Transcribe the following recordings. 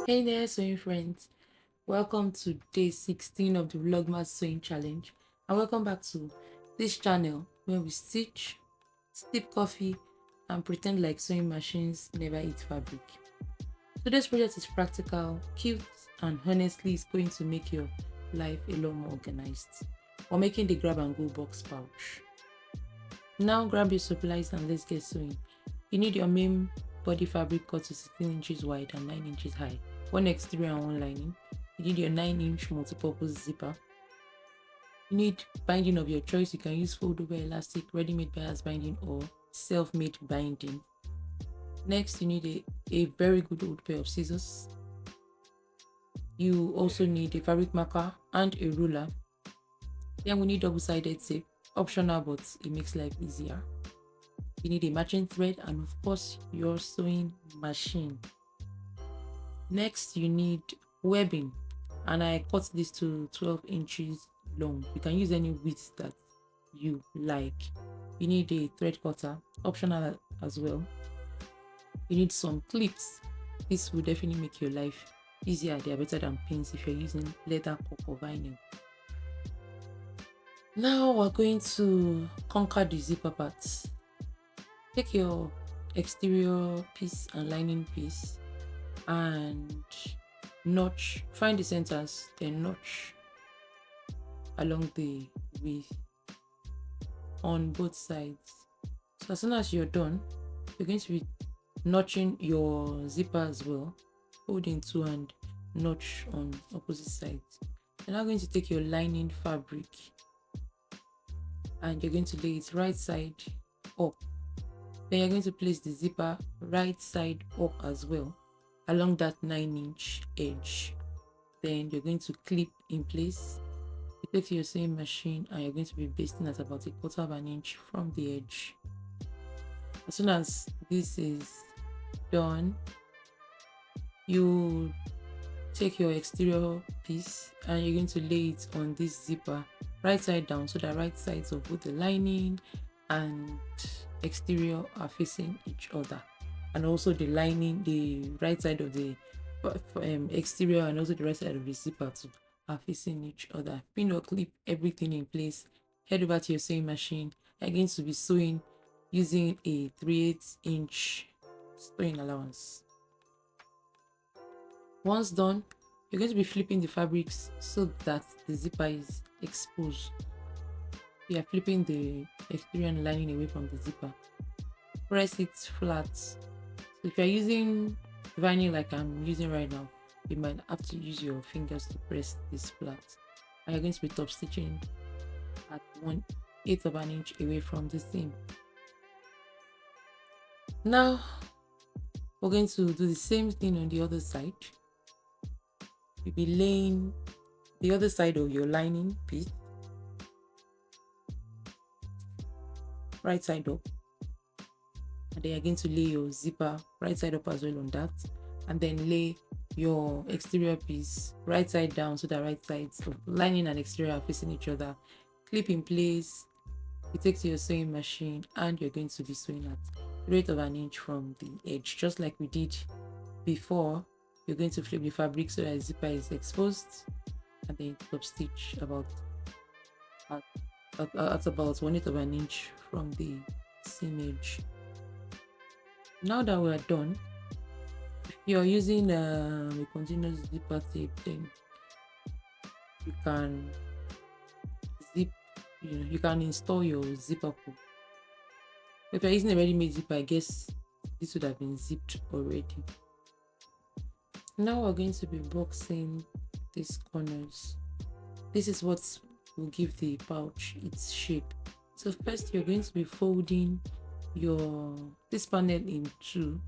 Hey there, sewing friends. Welcome to day 16 of the Vlogmas Sewing Challenge, and welcome back to this channel where we stitch, sip coffee, and pretend like sewing machines never eat fabric. Today's project is practical, cute, and honestly is going to make your life a lot more organized while making the grab and go box pouch. Now grab your supplies and let's get sewing. You need your main body fabric cut to 16 inches wide and 9 inches high, one exterior and one lining. You need your 9-inch multi-purpose zipper. You need binding of your choice. You can use fold over elastic, ready-made bias binding, or self-made binding. Next, you need a very good old pair of scissors. You also need a fabric marker and a ruler. Then we need double-sided tape, optional but it makes life easier. You need a matching thread and of course your sewing machine. Next, you need webbing, and I cut this to 12 inches long. You can use any width that you like. You need a thread cutter, optional as well. You need some clips. This will definitely make your life easier. They are better than pins if you're using leather, cork, or vinyl. Now we're going to conquer the zipper parts. Take your exterior piece and lining piece and notch, find the centers, then notch along the width on both sides. So as soon as you're done, you're going to be notching your zipper as well, holding two and notch on opposite sides. You're now going to take your lining fabric and you're going to lay it right side up. Then you're going to place the zipper right side up as well along that 9-inch edge. Then you're going to clip in place. You take your sewing machine and you're going to be basting at about 1/4 of an inch from the edge. As soon as this is done, you take your exterior piece and you're going to lay it on this zipper right side down, so the right sides of both the lining and exterior are facing each other, and also the lining, the right side of the exterior and also the right side of the zipper too are facing each other. Pin or clip everything in place. Head over to your sewing machine. You're going to be sewing using a 3/8 inch sewing allowance. Once done, you're going to be flipping the fabrics so that the zipper is exposed. You are flipping the exterior and lining away from the zipper. Press it flat. So if you're using vinyl like I'm using right now, you might have to use your fingers to press this flat. And you're going to be top stitching at 1/8 of an inch away from the seam. Now we're going to do the same thing on the other side. You'll be laying the other side of your lining piece right side up, and then you're going to lay your zipper right side up as well on that, and then lay your exterior piece right side down so the right sides of lining and exterior are facing each other. Clip in place. You take to your sewing machine and you're going to be sewing at 1/8 of an inch from the edge, just like we did before. You're going to flip the fabric so that the zipper is exposed, and then top stitch about at about 1/8 of an inch from the seam edge. Now that we're done, if you're using a continuous zipper tape, then you can zip, you can install your zipper pull. If you're using a ready-made zipper, I guess this would have been zipped already. Now we're going to be boxing these corners. This is what will give the pouch its shape. So first you're going to be folding this panel in two,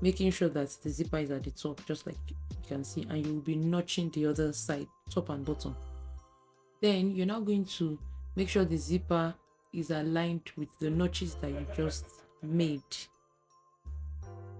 making sure that the zipper is at the top, just like you can see, and you will be notching the other side, top and bottom. Then you're now going to make sure the zipper is aligned with the notches that you just made.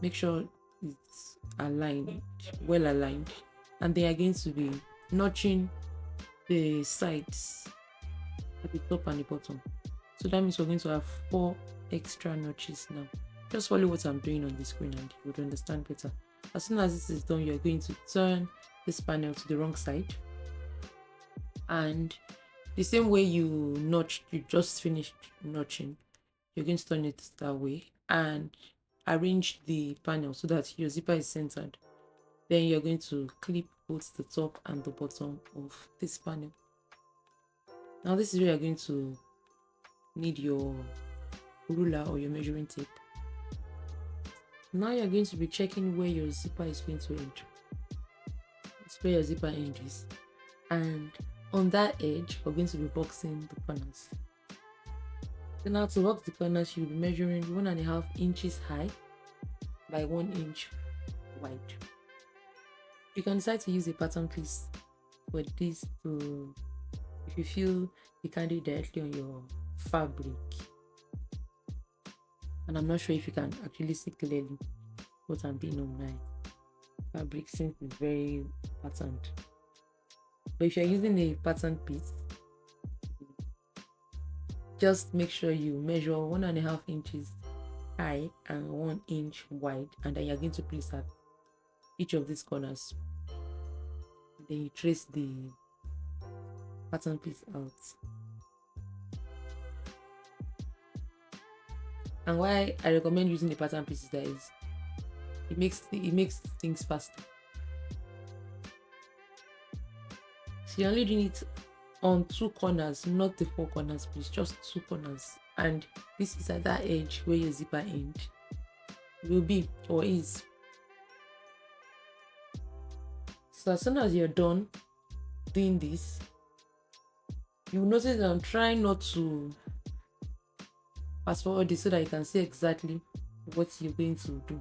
Make sure it's aligned, well aligned, and they are going to be notching the sides at the top and the bottom. So that means we're going to have 4 extra notches now. Just follow what I'm doing on the screen and you would understand better. As soon as this is done, you're going to turn this panel to the wrong side, and the same way you just finished notching, you're going to turn it that way and arrange the panel so that your zipper is centered. Then you're going to clip both the top and the bottom of this panel. Now this is where you're going to need your ruler or your measuring tape. Now you're going to be checking where your zipper is going to end. It's where your zipper end is. And on that edge, we're going to be boxing the corners. So now to box the corners, you'll be measuring 1.5 inches high by 1 inch wide. You can decide to use a pattern piece for this to, if you feel you can do it directly on your fabric. And I'm not sure if you can actually see clearly what I'm doing on my fabric since it's very patterned. But if you're using a pattern piece, just make sure you measure 1.5 inches high and 1 inch wide, and then you're going to place at each of these corners. Then you trace the pattern piece out. And why I recommend using the pattern piece is that it makes things faster. So you're only doing it on 2 corners, not the 4 corners, please, just 2 corners. And this is at that edge where your zipper end will be or is. So as soon as you're done doing this, you'll notice that I'm trying not to fast forward this so that you can see exactly what you're going to do.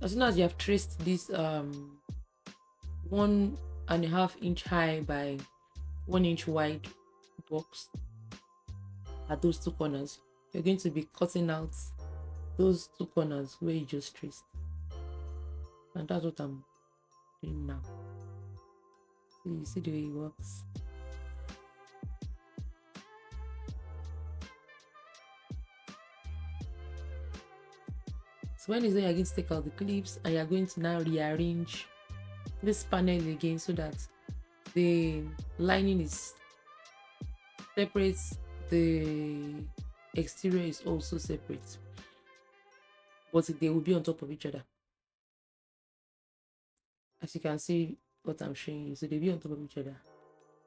As soon as you have traced this 1.5 inch high by 1 inch wide box at those 2 corners, you're going to be cutting out those 2 corners where you just traced. And that's what I'm doing now. So you see the way it works. So when is when you're going to take out the clips and you're going to now rearrange this panel again so that the lining is separate, the exterior is also separate, but they will be on top of each other. As you can see what I'm showing you, so they'll be on top of each other,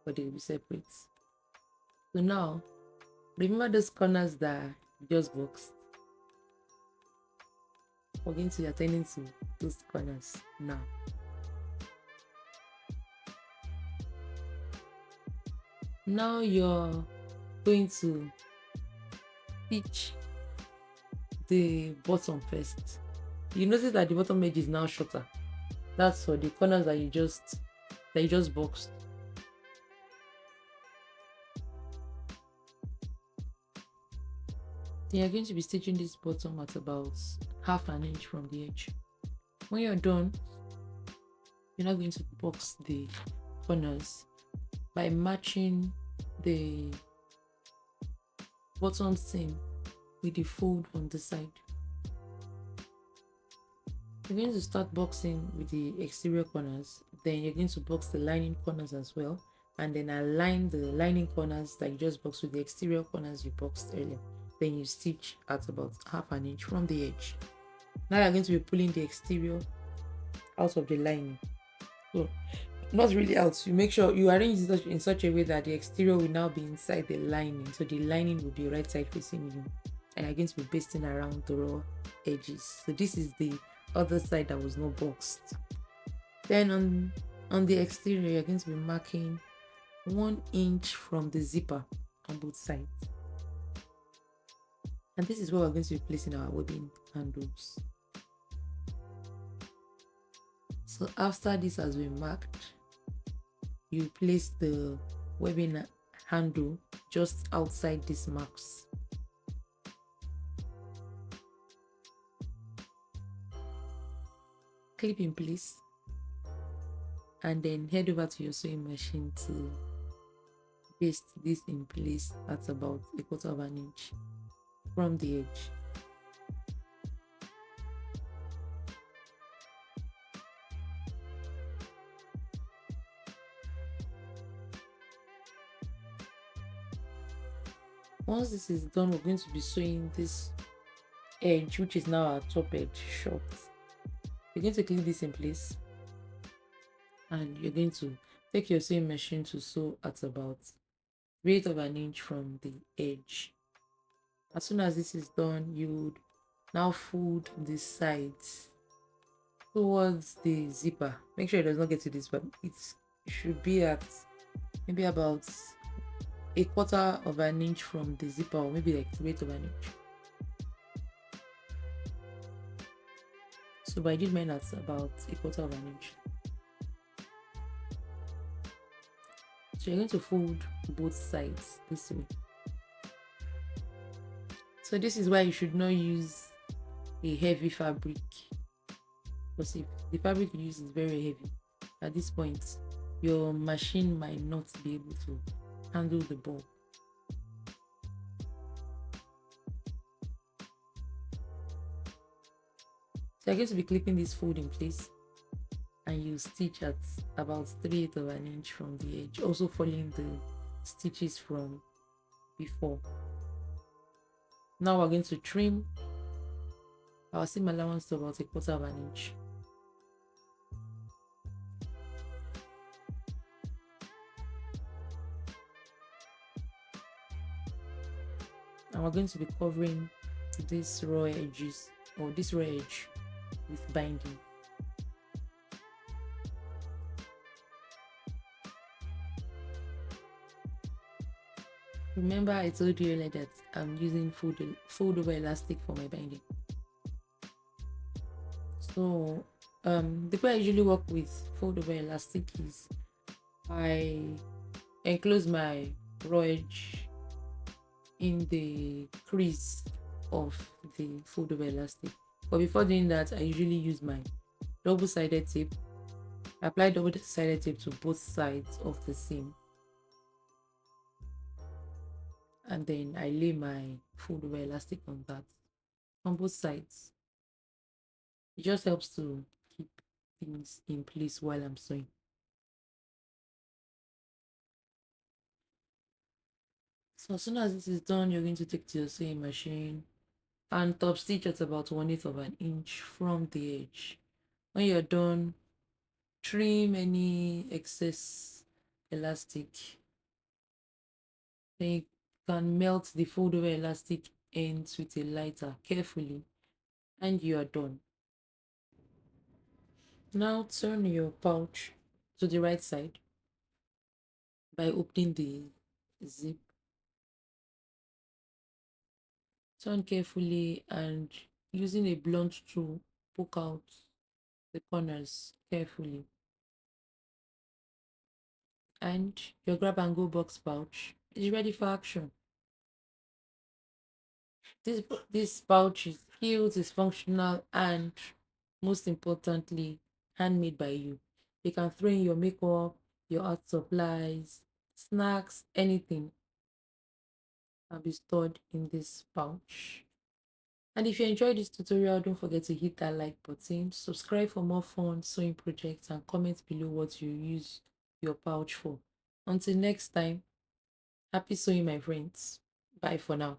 but they will be separate. So now, remember those corners that you just boxed? We're going to be attending to those corners now. Now you're going to stitch the bottom first. You notice that the bottom edge is now shorter. That's for the corners that you just boxed. Then you're going to be stitching this bottom at about 1/2 inch from the edge. When you're done, you're now going to box the corners by matching the bottom seam with the fold on the side. You're going to start boxing with the exterior corners, then you're going to box the lining corners as well, and then align the lining corners that you just boxed with the exterior corners you boxed earlier. Then you stitch at about 1/2 inch from the edge. Now you're going to be pulling the exterior out of the lining. So not really out, you make sure you arrange it in such a way that the exterior will now be inside the lining, so the lining will be right side facing you, and you're going to be basting around the raw edges. So this is the other side that was not boxed. Then on the exterior, you're going to be marking 1 inch from the zipper on both sides, and this is where we're going to be placing our webbing handles. So after this has been marked, you place the webbing handle just outside these marks. Clip in place, and then head over to your sewing machine to paste this in place at about 1/4 inch from the edge. Once this is done, we're going to be sewing this edge, which is now our top edge short. You're going to clip this in place, and you're going to take your sewing machine to sew at about 3/8 of an inch from the edge. As soon as this is done, you would now fold the sides towards the zipper. Make sure it does not get to this, but it should be at maybe about 1/4 of an inch from the zipper, or maybe like 3/8 of an inch. So I did mine at about 1/4 of an inch. So you're going to fold both sides this way. So this is why you should not use a heavy fabric, because if the fabric you use is very heavy, at this point your machine might not be able to handle the ball. So you're going to be clipping this fold in place, and you stitch at about 3/8 of an inch from the edge, also following the stitches from before. Now we're going to trim our seam allowance to about 1/4 of an inch. And we're going to be covering this raw edges, or this raw edge, with binding. Remember I told you earlier that I'm using fold over elastic for my binding. So the way I usually work with fold over elastic is I enclose my raw edge in the crease of the fold over elastic. But before doing that, I usually use my double-sided tape. I apply double-sided tape to both sides of the seam, and then I lay my fold over elastic on that, on both sides. It just helps to keep things in place while I'm sewing. So as soon as this is done, you're going to take to your sewing machine and top stitch at about 1/8 of an inch from the edge. When you're done, trim any excess elastic. Then you can melt the fold over elastic ends with a lighter carefully, and you are done. Now turn your pouch to the right side by opening the zip. Turn carefully and using a blunt tool, poke out the corners carefully. And your grab and go box pouch is ready for action. This pouch is cute, is functional, and most importantly, handmade by you. You can throw in your makeup, your art supplies, snacks, anything can be stored in this pouch. And if you enjoyed this tutorial, don't forget to hit that like button, subscribe for more fun sewing projects, and comment below what you use your pouch for. Until next time, happy sewing, my friends. Bye for now.